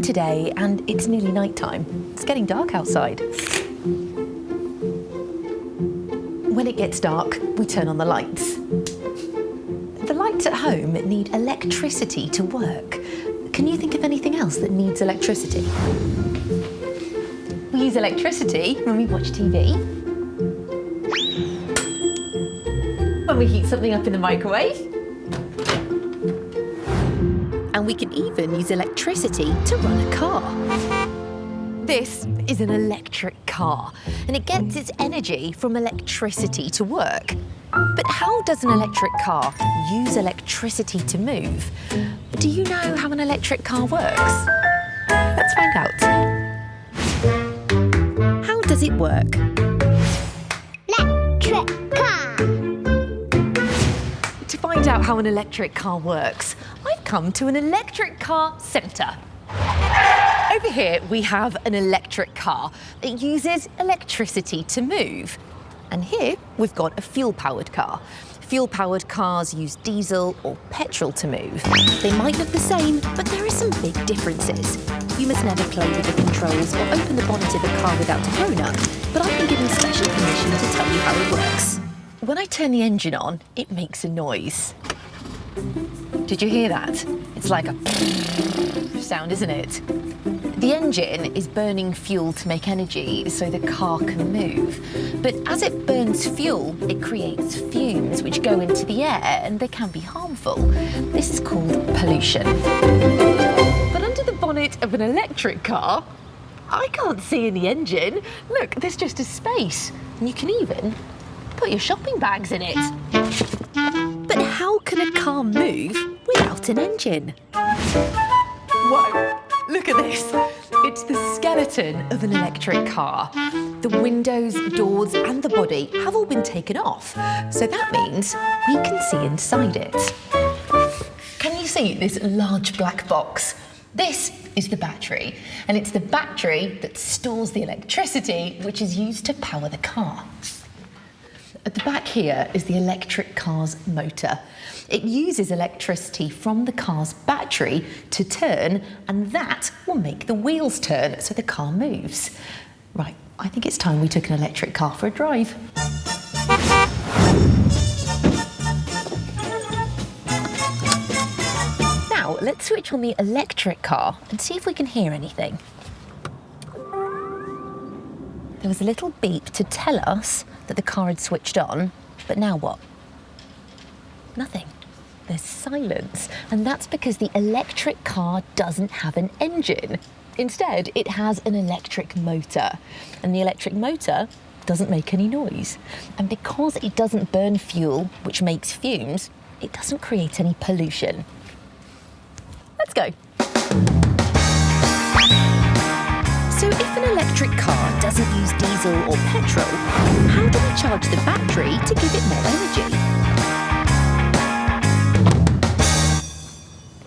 today and it's nearly night time. It's getting dark outside. When it gets dark, we turn on the lights. The lights at home need electricity to work. Can you think of anything else that needs electricity? We use electricity when we watch TV, when we heat something up in the microwave, and we can even use electricity to run a car. This is an electric car, and it gets its energy from electricity to work. But how does an electric car use electricity to move? Do you know how an electric car works? Let's find out. How does it work? Electric car. To find out how an electric car works, I've come to an electric car centre. Over here we have an electric car. It uses electricity to move. And here we've got a fuel-powered car. Fuel-powered cars use diesel or petrol to move. They might look the same, but there are some big differences. You must never play with the controls or open the bonnet of a car without a grown-up, but I've been given special permission to tell you how it works. When I turn the engine on, it makes a noise. Did you hear that? It's like a sound, isn't it? The engine is burning fuel to make energy so the car can move. But as it burns fuel, it creates fumes which go into the air and they can be harmful. This is called pollution. But under the bonnet of an electric car, I can't see in the engine. Look, there's just a space. And you can even put your shopping bags in it. But how can a car move without an engine? Whoa, look at this. It's the skeleton of an electric car. The windows, doors and the body have all been taken off. So that means we can see inside it. Can you see this large black box? This is the battery, and it's the battery that stores the electricity which is used to power the car. At the back here is the electric car's motor. It uses electricity from the car's battery to turn, and that will make the wheels turn so the car moves. Right, I think it's time we took an electric car for a drive. Now, let's switch on the electric car and see if we can hear anything. There was a little beep to tell us that the car had switched on, but now what? Nothing. There's silence, and that's because the electric car doesn't have an engine. Instead, it has an electric motor, and the electric motor doesn't make any noise. And because it doesn't burn fuel, which makes fumes, it doesn't create any pollution. Let's go. So if an electric car doesn't use diesel or petrol, how do we charge the battery to give it more energy?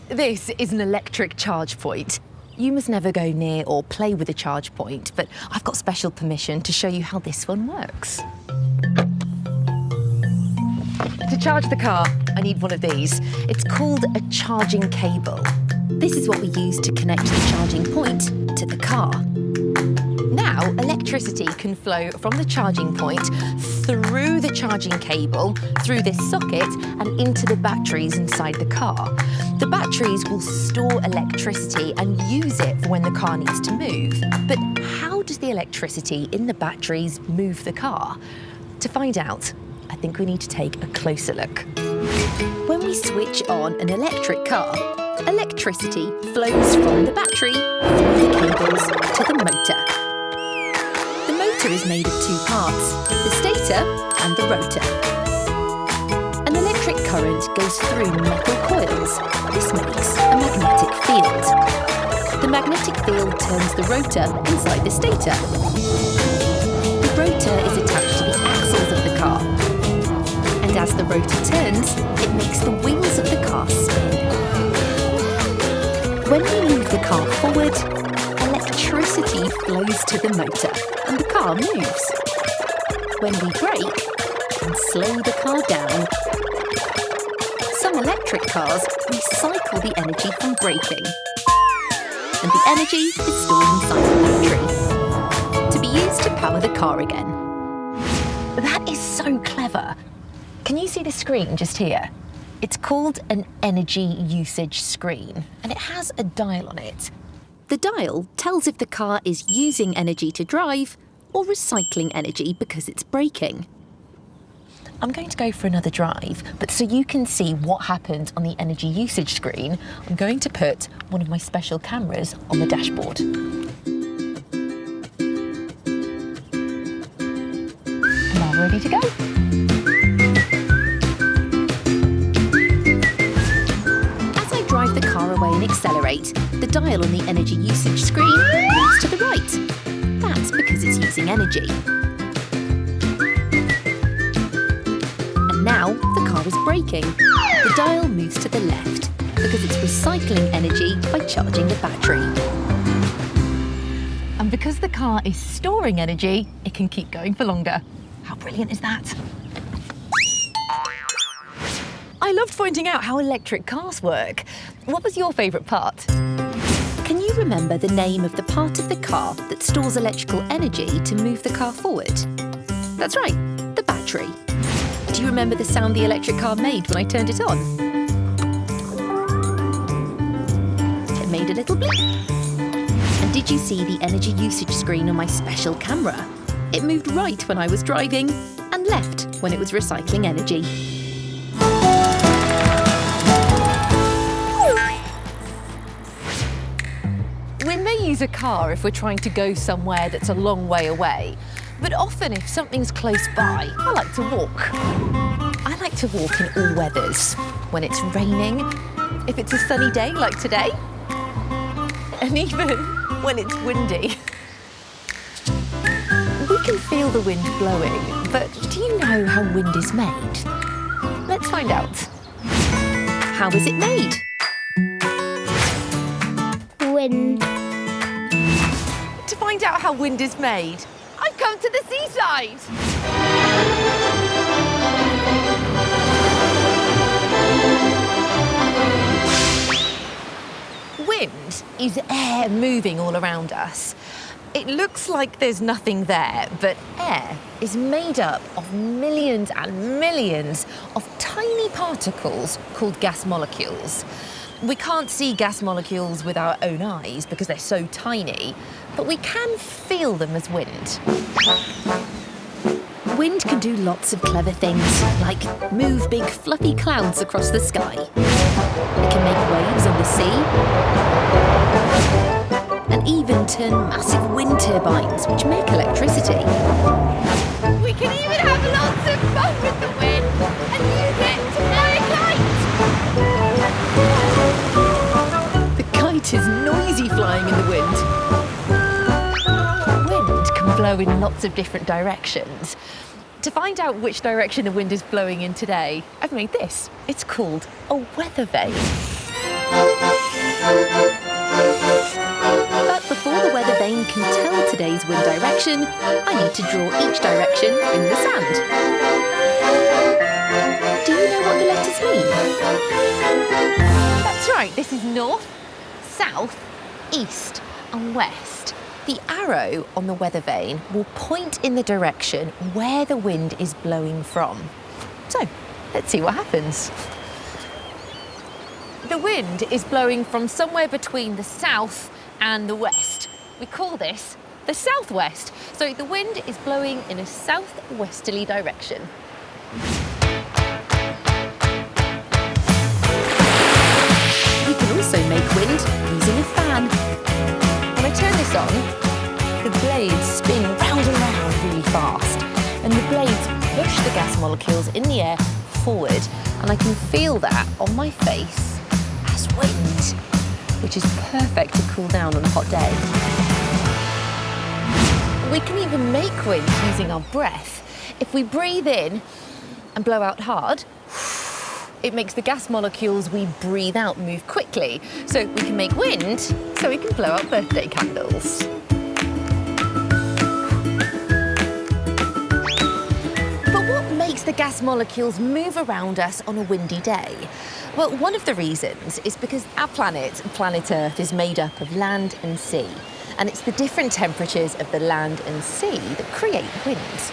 This is an electric charge point. You must never go near or play with a charge point, but I've got special permission to show you how this one works. To charge the car, I need one of these. It's called a charging cable. This is what we use to connect the charging point to the car. Now, electricity can flow from the charging point through the charging cable, through this socket, and into the batteries inside the car. The batteries will store electricity and use it for when the car needs to move. But how does the electricity in the batteries move the car? To find out, I think we need to take a closer look. When we switch on an electric car, electricity flows from the battery through the cables to the motor. The motor is made of two parts, the stator and the rotor. An electric current goes through metal coils. This makes a magnetic field. The magnetic field turns the rotor inside the stator. The rotor is attached to the axles of the car. And as the rotor turns, it makes the wheels of the car spin. When we move the car forward, electricity flows to the motor and the car moves. When we brake and slow the car down, some electric cars recycle the energy from braking. and the energy is stored inside the battery to be used to power the car again. That is so clever. Can you see the screen just here? It's called an energy usage screen, and it has a dial on it. The dial tells if the car is using energy to drive or recycling energy because it's braking. I'm going to go for another drive, but so you can see what happens on the energy usage screen, I'm going to put one of my special cameras on the dashboard. Now ready to go. As I drive the car away and accelerate, the dial on the energy usage screen moves to the right. That's because it's using energy. Now the car is braking. The dial moves to the left because it's recycling energy by charging the battery. And because the car is storing energy, it can keep going for longer. How brilliant is that? I loved finding out how electric cars work. What was your favourite part? Can you remember the name of the part of the car that stores electrical energy to move the car forward? That's right, the battery. Do you remember the sound the electric car made when I turned it on? It made a little bleep. And did you see the energy usage screen on my special camera? It moved right when I was driving and left when it was recycling energy. We may use a car if we're trying to go somewhere that's a long way away. But often, if something's close by, I like to walk. I like to walk in all weathers. When it's raining, if it's a sunny day like today, and even when it's windy. We can feel the wind blowing, but do you know how wind is made? Let's find out. How is it made? Wind. To find out how wind is made, I've come to the seaside! Wind is air moving all around us. It looks like there's nothing there, but air is made up of millions and millions of tiny particles called gas molecules. We can't see gas molecules with our own eyes because they're so tiny, but we can feel them as wind. Wind can do lots of clever things, like move big fluffy clouds across the sky. It can make waves on the sea, and even turn massive wind turbines, which make electricity. We can even have lots of fun with the wind and use it to fly a kite. The kite is noisy flying in the wind. Wind can blow in lots of different directions. To find out which direction the wind is blowing in today, I've made this. It's called a weather vane. But before the weather vane can tell today's wind direction, I need to draw each direction in the sand. Do you know what the letters mean? That's right, this is north, south, east and west. The arrow on the weather vane will point in the direction where the wind is blowing from. So, let's see what happens. The wind is blowing from somewhere between the south and the west. We call this the southwest. So the wind is blowing in a southwesterly direction. We can also make wind using a fan. When I turn this on, the blades spin round and round really fast. And the blades push the gas molecules in the air forward. And I can feel that on my face as wind, which is perfect to cool down on a hot day. We can even make wind using our breath. If we breathe in and blow out hard, it makes the gas molecules we breathe out move quickly. So we can make wind, so we can blow out birthday candles. But what makes makes the gas molecules move around us on a windy day? Well, one of the reasons is because our planet Earth, is made up of land and sea. And it's the different temperatures of the land and sea that create winds.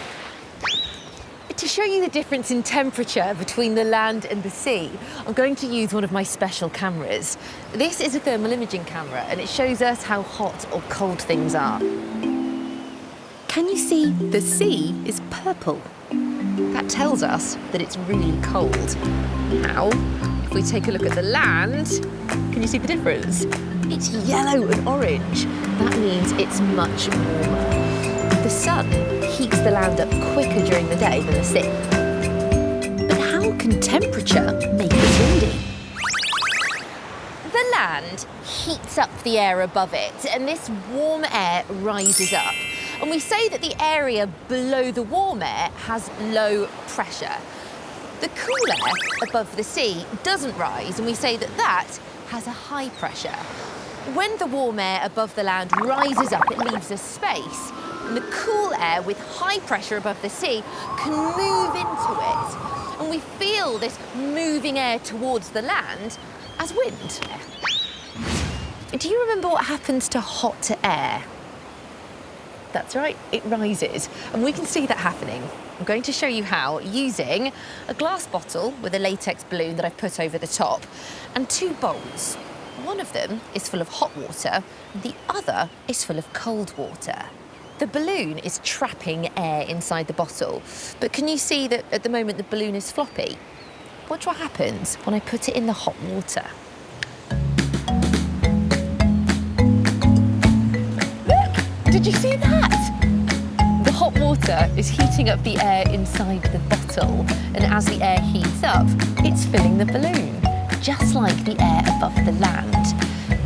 To show you the difference in temperature between the land and the sea, I'm going to use one of my special cameras. This is a thermal imaging camera, and it shows us how hot or cold things are. Can you see the sea is purple? That tells us that it's really cold. Now, if we take a look at the land, can you see the difference? It's yellow and orange. That means it's much warmer. The sun heats the land up quicker during the day than the sea. But how can temperature make it windy? The land heats up the air above it, and this warm air rises up. And we say that the area below the warm air has low pressure. The cool air above the sea doesn't rise, and we say that that has a high pressure. When the warm air above the land rises up, it leaves a space. And the cool air with high pressure above the sea can move into it. And we feel this moving air towards the land as wind. Do you remember what happens to hot air? That's right, it rises. And we can see that happening. I'm going to show you how using a glass bottle with a latex balloon that I've put over the top and 2 bowls. One of them is full of hot water, and the other is full of cold water. The balloon is trapping air inside the bottle, but can you see that at the moment the balloon is floppy? Watch what happens when I put it in the hot water. Look, did you see that? The hot water is heating up the air inside the bottle, and as the air heats up, it's filling the balloon, just like the air above the land.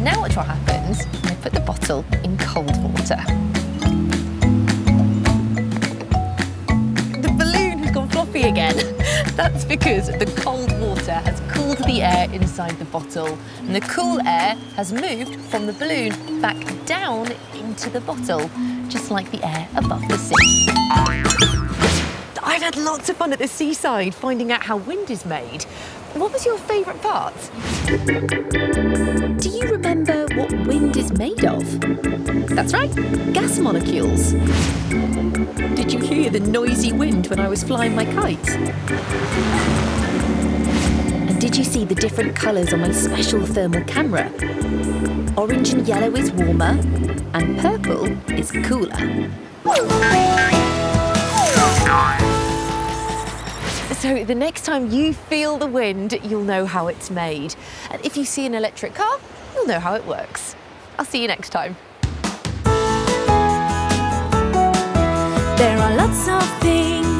Now watch what happens when I put the bottle in cold water. Floppy again. That's because the cold water has cooled the air inside the bottle, and the cool air has moved from the balloon back down into the bottle, just like the air above the sea. I've had lots of fun at the seaside finding out how wind is made. What was your favourite part? Do you remember what wind is made of? That's right, gas molecules. Did you hear the noisy wind when I was flying my kite? And did you see the different colours on my special thermal camera? Orange and yellow is warmer, and purple is cooler. So the next time you feel the wind, you'll know how it's made. And if you see an electric car, you'll know how it works. I'll see you next time. There are lots of things